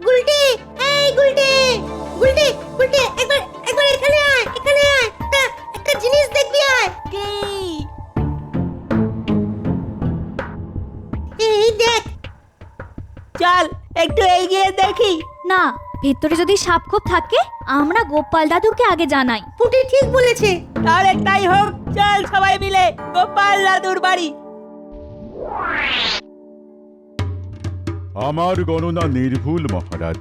গুলটে, এই গুলটে, গুলটে, গুলটে, একবার একবার এখানে আয়, এখানে আয়। একটা জিনিস দেখবি আয়। এই দেখ। চল একটু এগিয়ে দেখি। না, ভেতরে যদি সাপ খোপ থাকে আমরা গোপাল দাদুকে আগে জানাই। পুটি ঠিক বলেছে। তাহলে তাই হোক, চল সবাই মিলে গোপাল দাদুর বাড়ি। আমার গণনা নির্ভুল মহারাজ।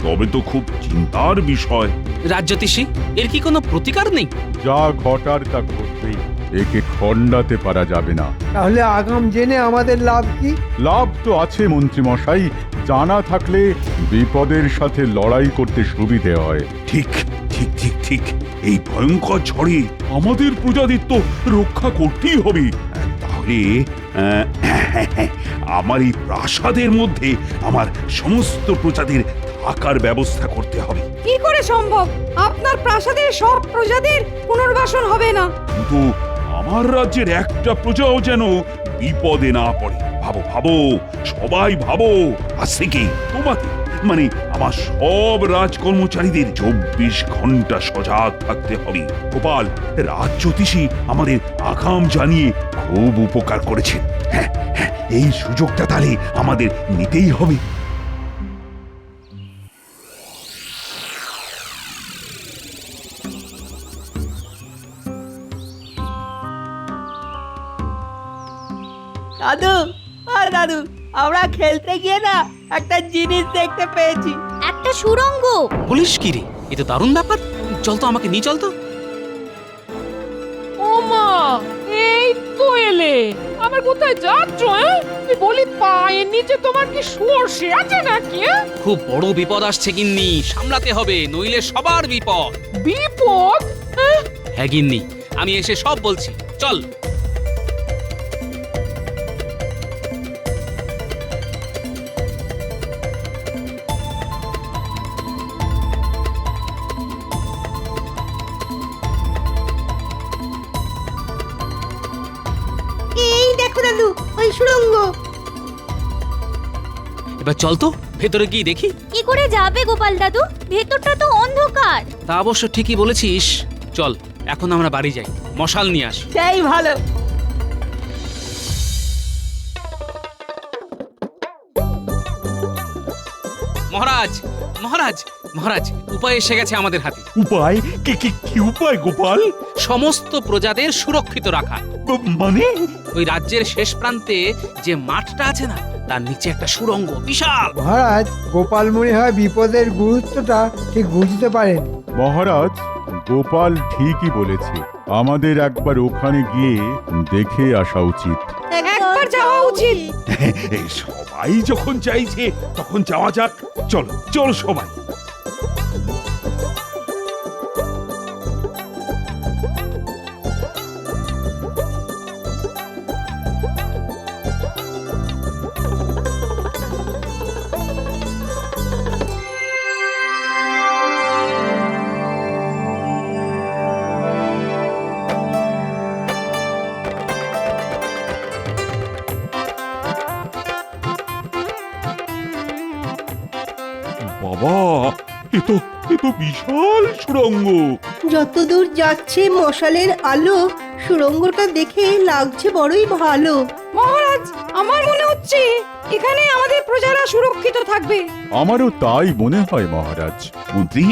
তবে তো খুব চিন্তার বিষয়। রাজ্যতীষী, এর কি কোনো প্রতিকার নেই? যা ঘটার তা ঘটবেই, একে খণ্ডাতে পারা যাবে না। তাহলে আগাম জেনে আমাদের লাভ কি? লাভ তো আছে মন্ত্রী মশাই, জানা থাকলে বিপদের সাথে লড়াই করতে সুবিধে হয়। ঠিক ঠিক ঠিক ঠিক, এই ভয়ঙ্কর ঝড়ে আমাদের প্রজাদের তো রক্ষা করতেই হবে। তাহলে আমার এই প্রাসাদের মধ্যে আমার সমস্ত প্রজাদের থাকার ব্যবস্থা করতে হবে। কি করে সম্ভব? আপনার প্রাসাদের সব প্রজাদের পুনর্বাসন হবে না। কিন্তু আমার রাজ্যের একটা প্রজাও যেন বিপদে না পড়ে। ভাবো ভাবো, সবাই ভাবো। আজ থেকে তোমাদের মানে আমার সব রাজকর্মচারীদের 24 ঘন্টা সজাগ থাকতে হবে। গোপাল, রাজ্যতীষী আমাদের আগাম জানিয়ে খুব উপকার করেছেন। হ্যাঁ হ্যাঁ, এই সুযোগটা তাহলে আমাদের নিতেই হবে। দাদু, আর দাদু, আমরা খেলতে গিয়ে না একটা জিনিস দেখতে পেয়েছি। একটা সুড়ঙ্গ। পুলিশ কি রে, এ তো দারুণ ব্যাপার। চল তো, আমাকে নিয়ে চল তো। ও মা, এই তো এলে। আমার কোথায় যাচ্ছ? আমি বলি পায়ের নিচে তোমার কি সর্ষে আছে নাকি? খুব বড় বিপদ আসছে গিন্নি, সামলাতে হবে, নইলে সবার বিপদ। বিপদ? হ্যাঁ গিন্নি, আমি এসে সব বলছি, চল। এই দেখো দাদু, ওই সুড়ঙ্গ। এবার চল তো, ভেতরে গিয়ে দেখি। কি করে যাবে গোপাল দাদু? ভেতরটা তো অন্ধকার। তা অবশ্য ঠিকই বলেছিস। চল, এখন আমরা বাড়ি যাই, মশাল নিয়ে আসি। সেই ভালো। মহারাজ, মহারাজ, মহারাজ, উপায় এসে গেছে আমাদের হাতে। উপায়? কি কি কি উপায় গোপাল? সমস্ত প্রজাদের সুরক্ষিত রাখা। মানে? ওই রাজ্যের শেষ প্রান্তে যে মাঠটা আছে না, তার নিচে একটা সুড়ঙ্গ, বিশাল। মহারাজ, গোপাল মনে হয় বিপদের গুরুত্বটা ঠিক বুঝতে পারেন। মহারাজ, গোপাল ঠিকই বলেছে, আমাদের একবার ওখানে গিয়ে দেখে আসা উচিত। একবার যাওয়া উচিত। এই সবাই যখন চাইছে তখন যাওয়া যাক। চলো চলো সবাই। বাবা, এ তো বিশাল সুড়ঙ্গ। যতদূর যাচ্ছে মশালের আলো, সুড়ঙ্গটা দেখে লাগছে বড়ই ভালো। মহারাজ, আমার মনে হচ্ছে এখানে আমাদের প্রজারা সুরক্ষিত থাকবে। আমারও তাই মনে হয় মহারাজ। মন্ত্রী,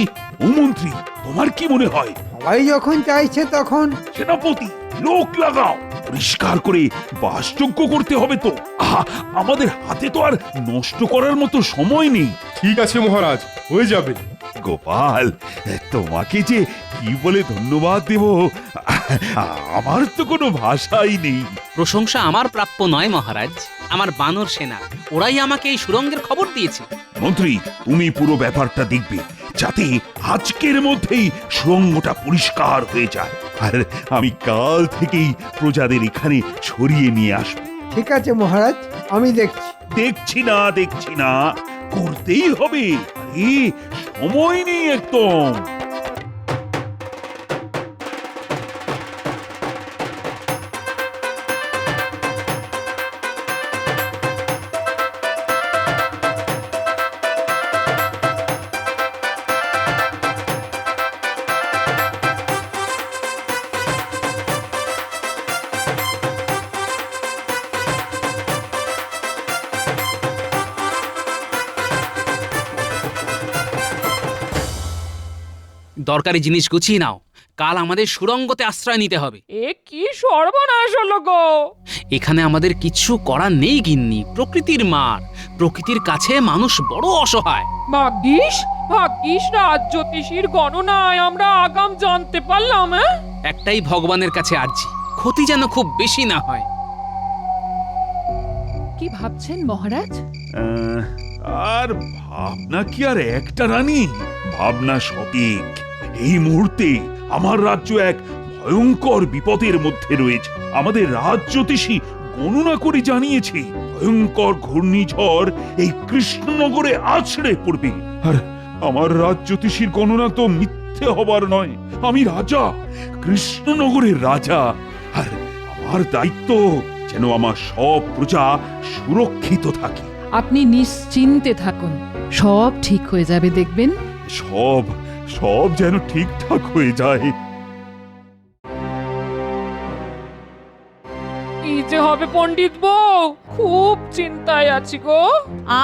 ও মন্ত্রী, তোমার কি মনে হয়? সবাই যখন চাইছে তখন সেনাপতি, লোক লাগাও, পরিষ্কার করে বাসযোগ্য করতে হবে তো। আহা, আমাদের হাতে তো আর নষ্ট করার মতো সময় নেই। ঠিক আছে মহারাজ, হয়ে যাবে। গোপাল, তোমাকে যে কি বলে ধন্যবাদ দেব, আমার তো কোনো ভাষাই নেই। প্রশংসা আমার প্রাপ্য নয় মহারাজ, আমার বানর সেনা, ওরাই আমাকে এই সুড়ঙ্গের খবর দিয়েছে। মন্ত্রী, তুমি পুরো ব্যাপারটা দেখবে, যাতে আজকের মধ্যেই সুড়ঙ্গটা পরিষ্কার হয়ে যায়। আর আমি কাল থেকেই প্রজাদের এখানে সরিয়ে নিয়ে আসবো। ঠিক আছে মহারাজ, আমি দেখছি। দেখছি না, করতেই হবে। আরে সময় নেই একদম। দরকারি জিনিস গুছিয়ে নাও, কাল আমাদের সুড়ঙ্গতে আশ্রয় নিতে হবে। এ কি সর্বনাশ হলো গো! এখানে আমাদের কিছু করার নেই গিন্নি, প্রকৃতির মার। প্রকৃতির কাছে মানুষ বড় অসহায়। ভাগ্যিস ভাগ্যিস রাজ জ্যোতিষীর গণনায় আমরা আগাম জানতে পারলাম। একটাই ভগবানের কাছে আর্জি, ক্ষতি যেন খুব বেশি না হয়। কি ভাবছেন মহারাজ? আর ভাবনা কি আর একটা রানী? ভাবনা সঠিক। এই মুহূর্তে আমার রাজ্য এক ভয়ঙ্কর বিপদের মধ্যে রয়েছে। আমাদের রাজ জ্যোতিষী গণনা করে জানিয়েছে ভয়ঙ্কর ঘূর্ণিঝড় এই কৃষ্ণনগরে আছড়ে পড়বে। আর আমার রাজ জ্যোতিষীর গণনা তো মিথ্যে হবার নয়। আমি রাজা, কৃষ্ণনগরের রাজা, আর আমার দায়িত্ব যেন আমার সব প্রজা সুরক্ষিত থাকে। আপনি নিশ্চিন্তে থাকুন, সব ঠিক হয়ে যাবে দেখবেন। সব সব যেন ঠিকঠাক হয়ে যায়। কি যে হবে পণ্ডিত বউ, খুব চিন্তায় আছি গো।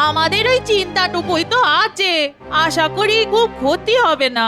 আমাদের ওই চিন্তাটুকুই তো আছে, আশা করি খুব ক্ষতি হবে না।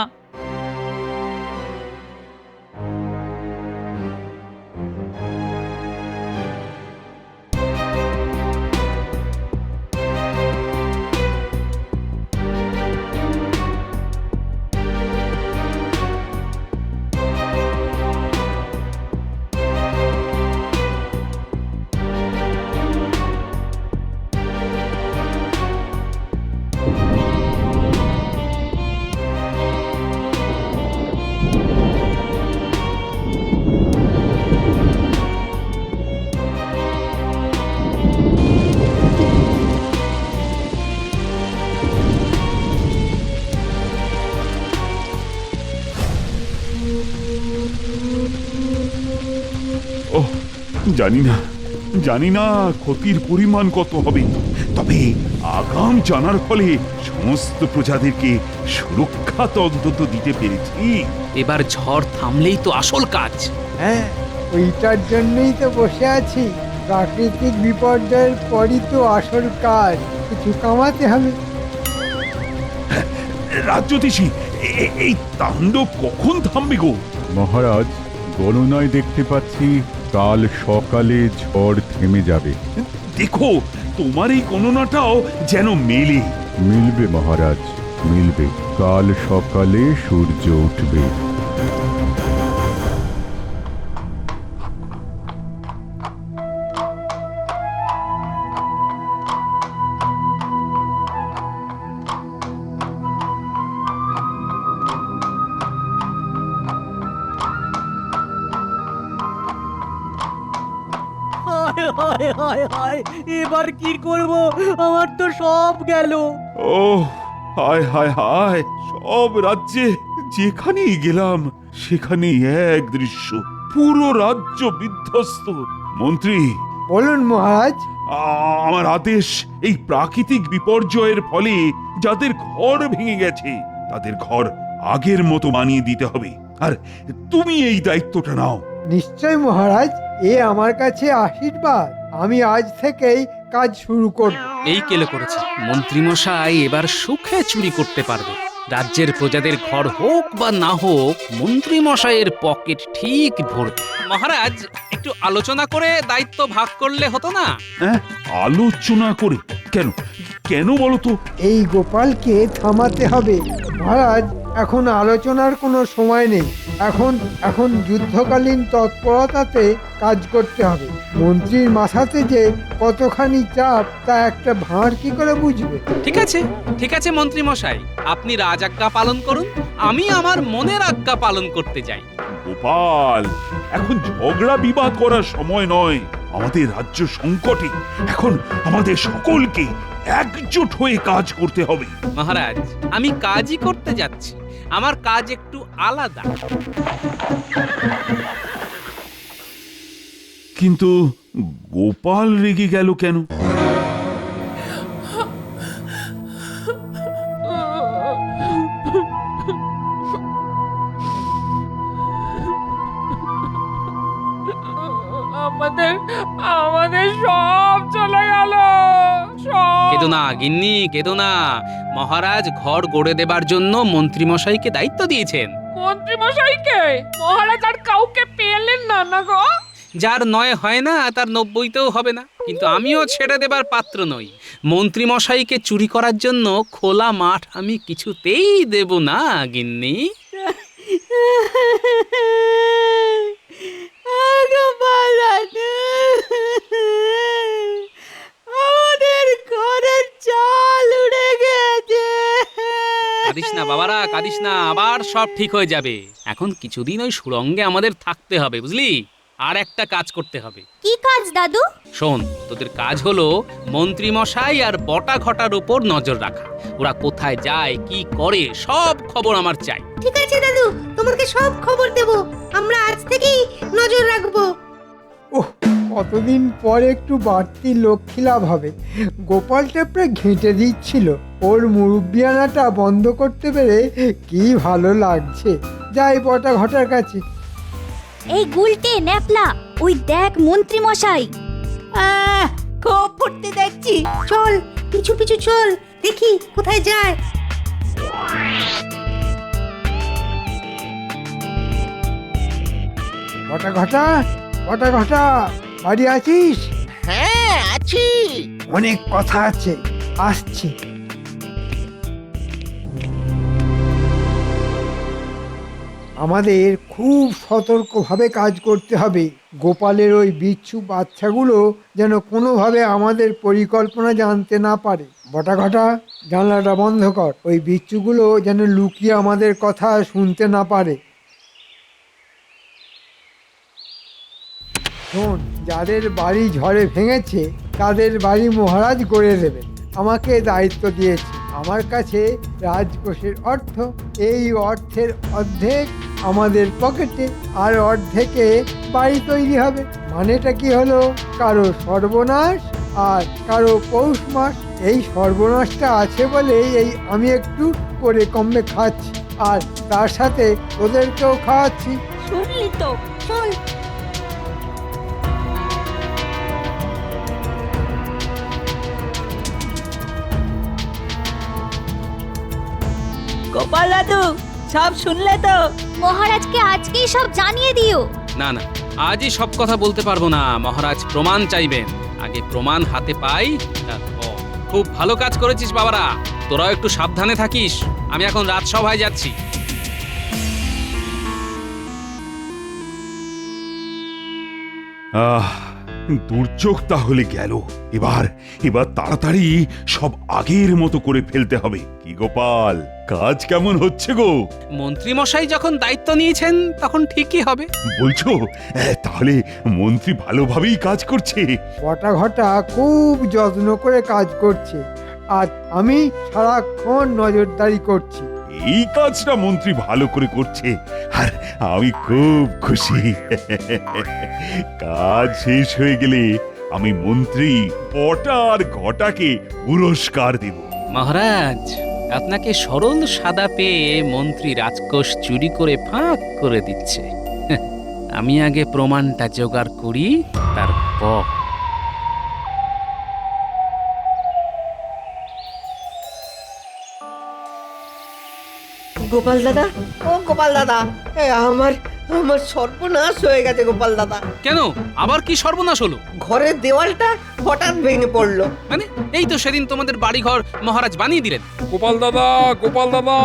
ওহ, জানি না ক্ষতির পরিমাণ কত হবে, তবে আগাম জানার ফলে সমস্ত প্রজাদেরকে সুরক্ষা তো অন্তত দিতে পেরেছি। এবার ঝড় থামলেই তো আসল কাজ। হ্যাঁ, ওইটার জন্যই তো বসে আছি। প্রাকৃতিক বিপর্যয়ের পরই তো আসল কাজ, কিছু কামাতে হবে। রাজ্যতীশী, এই তাণ্ডব কখন থামবে গো? মহারাজ, গণনায় দেখতে পাচ্ছি কাল সকালে ঝড় থেমে যাবে। দেখো, তোমার এই গণনাটাও যেন মেলে। মিলবে মহারাজ, মিলবে। কাল সকালে সূর্য উঠবে। এবার কি করব? আমার তো সব গেল। ও হায় হায় হায়, সব রাজ্যে যেখানেই গেলাম সেখানেই এক দৃশ্য, পুরো রাজ্য বিধ্বস্ত। মন্ত্রী, বলুন মহারাজ। আমার আদেশ, এই প্রাকৃতিক বিপর্যয়ের ফলে যাদের ঘর ভেঙে গেছে তাদের ঘর আগের মতো বানিয়ে দিতে হবে। আর তুমি এই দায়িত্বটা নাও। নিশ্চয় মহারাজ, এ আমার কাছে আশীর্বাদ। আমি আজ থেকেই কাজ শুরু করব। এই কেলে করেছে মন্ত্রীমশাই, এবার সুখে চুরি করতে পারবে। রাজ্যের প্রজাদের ঘর হোক বা না হোক, মন্ত্রীমশাইয়ের পকেট ঠিক ভরবে। মহারাজ, একটু আলোচনা করে দায়িত্ব ভাগ করলে হতো না? হ্যাঁ, আলোচনা করে? কেন কেন বলো তো? এই গোপালকে থামাতে হবে মহারাজ। এখন আলোচনার কোনো সময় নেই। এখন যুদ্ধকালীন তৎপরতাতে কাজ করতে হবে। মন্ত্রীর মাথাতে যে কতখানি চাপ তা একটা ভাঁড় কি করে বুঝবে? ঠিক আছে মন্ত্রীমশাই, আপনি রাজ আজ্ঞা পালন করুন, আমি আমার মনের আজ্ঞা পালন করতে যাই। গোপাল, এখন ঝগড়া বিবাদ করার সময় নয়। আমাদের রাজ্য সংকটে, এখন আমাদের সকলকে একজোট হয়ে কাজ করতে হবে। মহারাজ, আমি কাজই করতে যাচ্ছি, আমার কাজ একটু আলাদা। কিন্তু গোপাল রেগে গেল কেন? আমাদের সব চলে গেল, সব। কেদো না গিন্নি, কেদো না। মহারাজ ঘর গড়ে দেবার জন্য মন্ত্রীমশাইকে দায়িত্ব দিয়েছেন। মন্ত্রী মশাইকে মহারাজ আর কাউকে পেলেন না না গো? যার 9 হয় না তার 90তেও হবে না, কিন্তু আমিও ছেড়ে দেবার পাত্র নই। মন্ত্রী মশাইকে চুরি করার জন্য খোলা মাঠ আমি কিছুতেই দেব না গিন্নি। গোপাল দাদু, আমাদের ঘরের চাল উড়ে গেছে। কাঁদিস না বাবারা, কাঁদিস না, আবার সব ঠিক হয়ে যাবে। এখন কিছুদিন ওই সুরঙ্গে আমাদের থাকতে হবে, বুঝলি? আর একটা কাজ করতে হবে। কি কাজ দাদু? শোন, তোদের কাজ হলো মন্ত্রী মশাই আর বটা ঘটার উপর নজর রাখা। ওরা কোথায় যায়, কি করে, সব খবর আমার চাই। ঠিক আছে দাদু, তোমাকে সব খবর দেব। আমরা আজ থেকেই নজর রাখবো। ওহ, কতদিন পর একটু বাড়তি লক্ষ্মী লাভ হবে। গোপাল টেপড়ে ঘেঁটে দিচ্ছিল, ওর মুরব্বিয়ানাটা বন্ধ করতে পেরে কি ভালো লাগছে। যাই বটা ঘটার কাছে। এই গুলটে ন্যাপলা, ওই দেখ মন্ত্রী মশাই। খুব ফুর্তি দেখছি। চল পিছু পিছু চল, দেখি কোথায় যায়। ঘটা ঘটা, ঘটা ঘটা, বাড়ি আছিস? হ্যাঁ আছি। অনেক কথা আছে, আসছি। আমাদের খুব সতর্কভাবে কাজ করতে হবে। গোপালের ওই বিচ্ছু বাচ্চাগুলো যেন কোনোভাবে আমাদের পরিকল্পনা জানতে না পারে। বটা ঘটা, জানলাটা বন্ধ কর। ওই বিচ্ছুগুলো যেন লুকিয়ে আমাদের কথা শুনতে না পারে। শোন, যাদের বাড়ি ঝড়ে ভেঙেছে তাদের বাড়ি মহারাজ গড়ে দেবেন। আমাকে দায়িত্ব দিয়েছে। আমার কাছে রাজকোষের অর্থ, এই অর্থের অর্ধেক আমাদের পকেটে, আর অর্ধেকে বাড়ি তৈরি হবে। মানেটা কি হলো? কারো সর্বনাশ আর কারো পৌষ মাস। এই সর্বনাশটা আছে বলেই এই আমি একটু করে কমে খাচ্ছি, আর তার সাথে ওদেরকেও খাওয়াচ্ছি। শুনলি তো? চল। গোপাল দাদু, সব শুনলে তো? মহারাজকে আজকেই সব জানিয়ে দিও। না না, আজই সব কথা বলতে পারবো না। মহারাজ প্রমাণ চাইবেন, আগে প্রমাণ হাতে পাই তারপর। খুব ভালো কাজ করেছিস বাবারা, তোরাও একটু সাবধানে থাকিস। আমি এখন রাজসভায় যাচ্ছি। দুর্যোগ তাহলে গেল। এবার এবার তাড়াতাড়ি সব আগের মতো করে ফেলতে হবে। কি গোপাল, কাজ কেমন হচ্ছে গো? মন্ত্রী মশাই যখন দায়িত্ব নিয়েছেন তখন ঠিকই হবে। বলছো তাহলে মন্ত্রী ভালোভাবেই কাজ করছে? বটা ঘটা খুব যত্ন করে কাজ করছে, আর আমি সারাক্ষণ নজরদারি করছি। এই কাজটা মন্ত্রী ভালো করে করছে, আর আমি খুব খুশি। কাজ শেষ হয়ে গেলে আমি মন্ত্রী বটা আর ঘটাকে পুরস্কার দেব। মহারাজ, আপনাকে সরল সাদা পেয়ে মন্ত্রী রাজকোষ চুরি করে ফাঁক করে দিচ্ছে। আমি আগে প্রমাণটা জোগাড় করি, তারপর। গোপাল দাদা, ও গোপাল দাদা, আমার আমার সর্বনাশ হয়ে গেছে গোপাল দাদা। কেন, আবার কি সর্বনাশ হলো? ঘরের দেওয়ালটা হঠাৎ ভেঙে পড়লো। মানে এই তো সেদিন তোমাদের বাড়িঘর মহারাজ বানিয়ে দিলেন। গোপাল দাদা, গোপাল দাদা,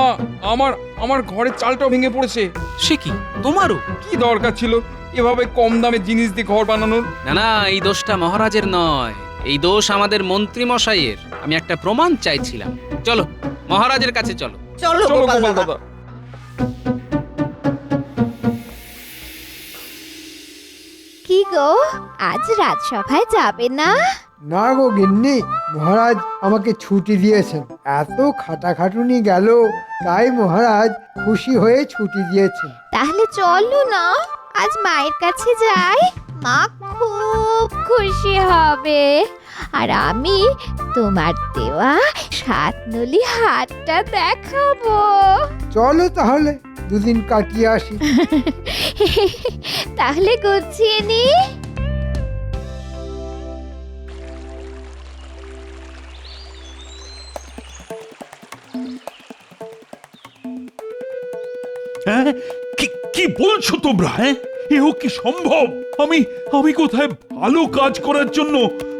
আমার আমার ঘরের চালটাও ভেঙে পড়েছে। সে কি, তোমারও? কি দরকার ছিল এভাবে কম দামে জিনিস দিয়ে ঘর বানানোর? না না, এই দোষটা মহারাজের নয়, এই দোষ আমাদের মন্ত্রী মশাইয়ের। আমি একটা প্রমাণ চাইছিলাম। চলো মহারাজের কাছে চলো। চলো চলো গোপাল গোপাল দাদা। দাদা। কি গো, আজ রাজসভায় যাবে না? না গো গিন্নি, মহারাজ আমাকে ছুটি দিয়েছেন। এত খাটাখাটুনি গেল, তাই মহারাজ খুশি হয়ে ছুটি দিয়েছেন। তাহলে চলো না, আজ মায়ের কাছে যাই। মা খুব খুশি হবে, আর আমি তোমার দেওয়া 7 নলি হারটা দেখাবো। চলো তাহলে দুদিন কাটিয়ে আসি। তাহলে গুছিয়ে নি। হ্যাঁ কি বলছো তোমরা? হ্যাঁ এও কি সম্ভব? আমি আমি কোথায় ভালো কাজ করার জন্য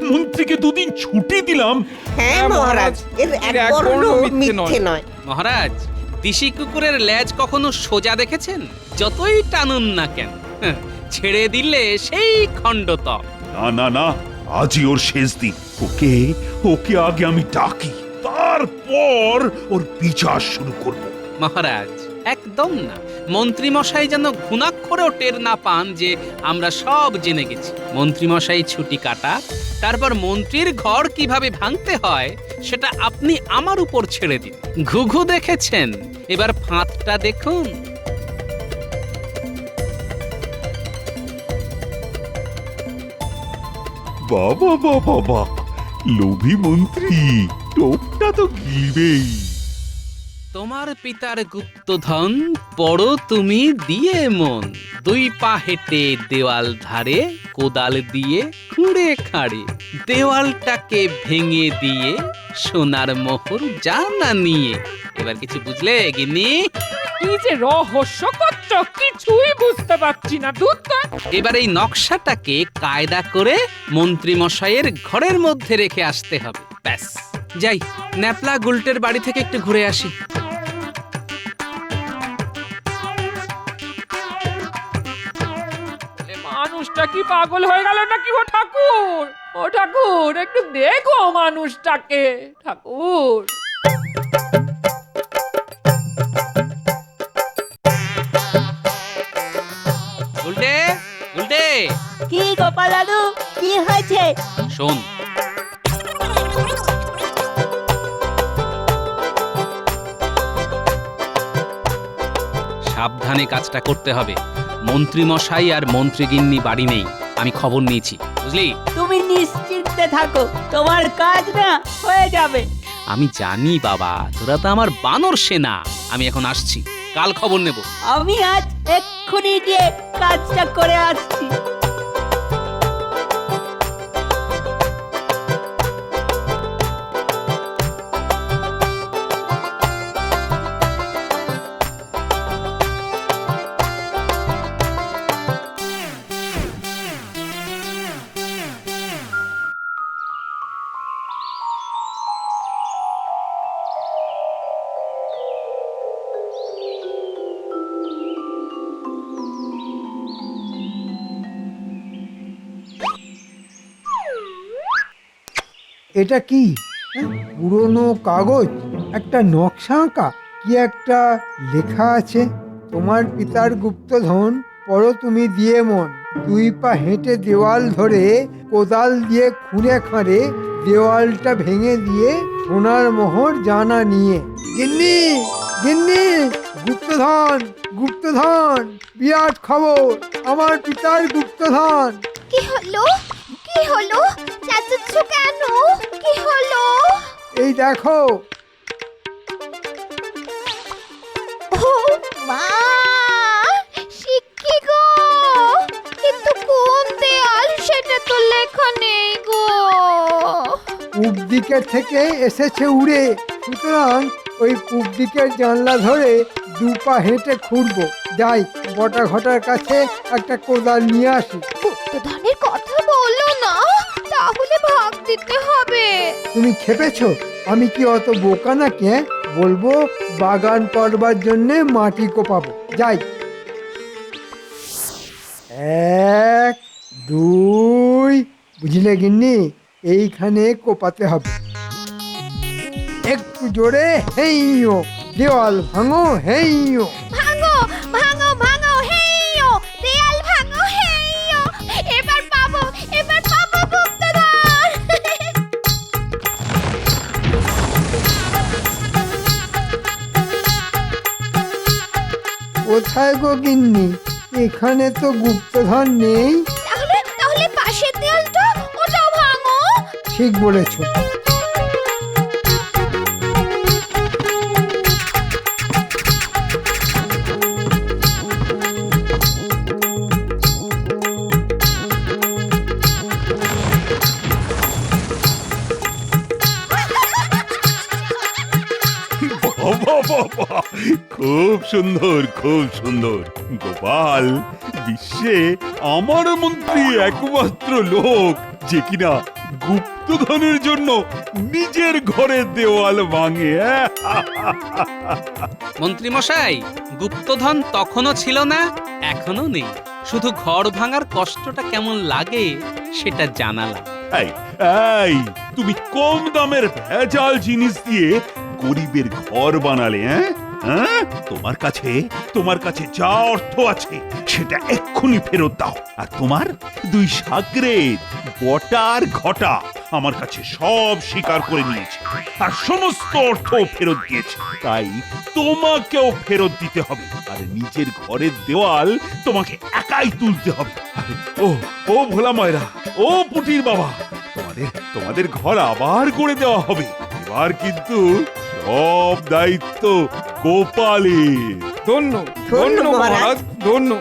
মন্ত্রীকে দুদিন ছুটি দিলাম? হ্যাঁ মহারাজ, এর এক বর্ণ মিথ্যে নয়। মহারাজ, দিশি কুকুরের লেজ কখনো সোজা দেখেছেন? যতই টানুন না কেন, ছেড়ে দিলে সেই খণ্ডতক। না না না, আজই ওর শেষ দিন। ওকে আগে আমি ডাকি, তারপর ওর বিচার শুরু করব। মহারাজ, একদম না। মন্ত্রীমশাই যেন ঘুণাক্ষরেও টের না পান যে আমরা সব জেনে গেছি। মন্ত্রীমশাই ছুটি কাটা, তারপর মন্ত্রীর ঘর কিভাবে ভাঙতে হয় সেটা আপনি আমার উপর ছেড়ে দিন। ঘুঘু দেখেছেন, এবার ফাঁদটা দেখুন। বাবা বাবা বাবা, লোভী মন্ত্রী, টোপটা তো গিলবেই। তোমার পিতার গুপ্তধন পড়ো তুমি দিয়ে মন, দুই পা হেঁটে দেওয়াল ধারে, কোদাল দিয়ে খুঁড়ে খাড়ে, দেওয়ালটাকে ভেঙে দিয়ে সোনার মোহর জানা নিয়ে। এবার কিছু বুঝলে গিন্নি? কি যে রহস্য করছো, কিছুই বুঝতে পারছি না। এবার এই নকশাটাকে কায়দা করে মন্ত্রী মশাইয়ের ঘরের মধ্যে রেখে আসতে হবে। ব্যাস, যাই ন্যাপলা গুলটের বাড়ি থেকে একটু ঘুরে আসি। মানুষটা কি পাগল হয়ে গেল নাকি? ও ঠাকুর, ও ঠাকুর, একটু দেখো মানুষটাকে। ঠাকুর, গুলটে, গুলটে, কি গোপাল দাদু, কি হয়েছে? শোন, সাবধানে কাজটা করতে হবে। মন্ত্রী মশাই আর মন্ত্রীগিন্নি বাড়ি নেই, আমি খবর নিয়েছি, বুঝলি? তুমি নিশ্চিন্তে থাকো, তোমার কাজ না হয়ে যাবে। আমি জানি বাবা, তোরা তো আমার বানর সেনা। আমি এখন আসছি, কাল খবর নেব। আমি আজ এক্ষুনি গিয়ে কাজটা করে আসছি। এটা কি? পুরনো কাগজ, একটা নকশা আঁকা, কি একটা লেখা আছে। তোমার পিতার গুপ্তধন পড়ো তুমি দিয়ে মন, দুই পা হেঁটে দেওয়াল ধরে, কোদাল দিয়ে খুঁড়ে খাঁড়ে, দেওয়ালটা ভেঙে দিয়ে সোনার মোহর জানা নিয়ে। গিন্নি, গিন্নি, গুপ্তধন, গুপ্তধন, বিরাট খবর, আমার পিতার গুপ্তধন। কি হলো? কি হলো? চেঁচাচ্ছ কেন? কি হলো? এই দেখো। ও মা, শিক্ষি গো, কিন্তু কোন দেয়াল সেটা তো লেখা নেই গো। পূব দিকের থেকে এসেছে উড়ে, সুতরাং ওই পূব দিকের জানলা ধরে দুপা হেঁটে খুঁড়বো। যাই বটা ঘটার কাছে একটা কোদাল নিয়ে আসি। গুপ্তধনের কথা বলো না, তাহলে ভাগ দিতে হবে। তুমি খেপেছো? আমি কি অত বোকা নাকি? বলবো বাগান করবার জন্যে মাটি কোপাবো। যাই, 1 2, বুঝলে গিন্নি, এইখানে কোপাতে হবে। একটু জোরে, হেইও, দেওয়াল ভাঙো, হেইও। ভাঙো, ভাঙো, ভাঙো, হেইও, দেয়াল ভাঙো, হেইও। এবার পাবো, এবার পাবো গুপ্তধন। কোথায় গো গিন্নি? এখানে তো গুপ্তধন নেই। তাহলে তাহলে পাশের দেয়ালটা, ওটাও ভাঙো। ঠিক বলেছো। বাবা বাবা, খুব সুন্দর, খুব সুন্দর। গোপাল বিশ্বে আমার মন্ত্রী একমাত্র লোক যে কিনা গুপ্তধনের জন্য নিজের ঘরের দেওয়াল ভাঙে। মন্ত্রীমশাই, গুপ্তধন তখনও ছিল না, এখনো নেই। শুধু ঘর ভাঙার কষ্টটা কেমন লাগে সেটা জানালাম। এই এই, তুমি কম দামের ভেজাল জিনিস দিয়ে গরিবের ঘর বানালে, হ্যাঁ? তোমার কাছে যা অর্থ আছে সেটা এক্ষুনি ফেরত দাও। আর তোমার দুই সাগরেদ বটা আর ঘটা আমার কাছে সব স্বীকার করে নিয়েছে আর সমস্ত অর্থ ফেরত দিয়েছে। তাই তোমাকেও ফেরত দিতে হবে। আর নিজের ঘরের দেওয়াল তোমাকে একাই তুলতে হবে। আরে, ও ভোলা ময়রা, ও পুটির বাবা, তোমাদের ঘর আবার করে দেওয়া হবে। এবার কিন্তু সব দায়িত্ব গোপালের। ধন্য ধন্য মহারাজ, ধন্য।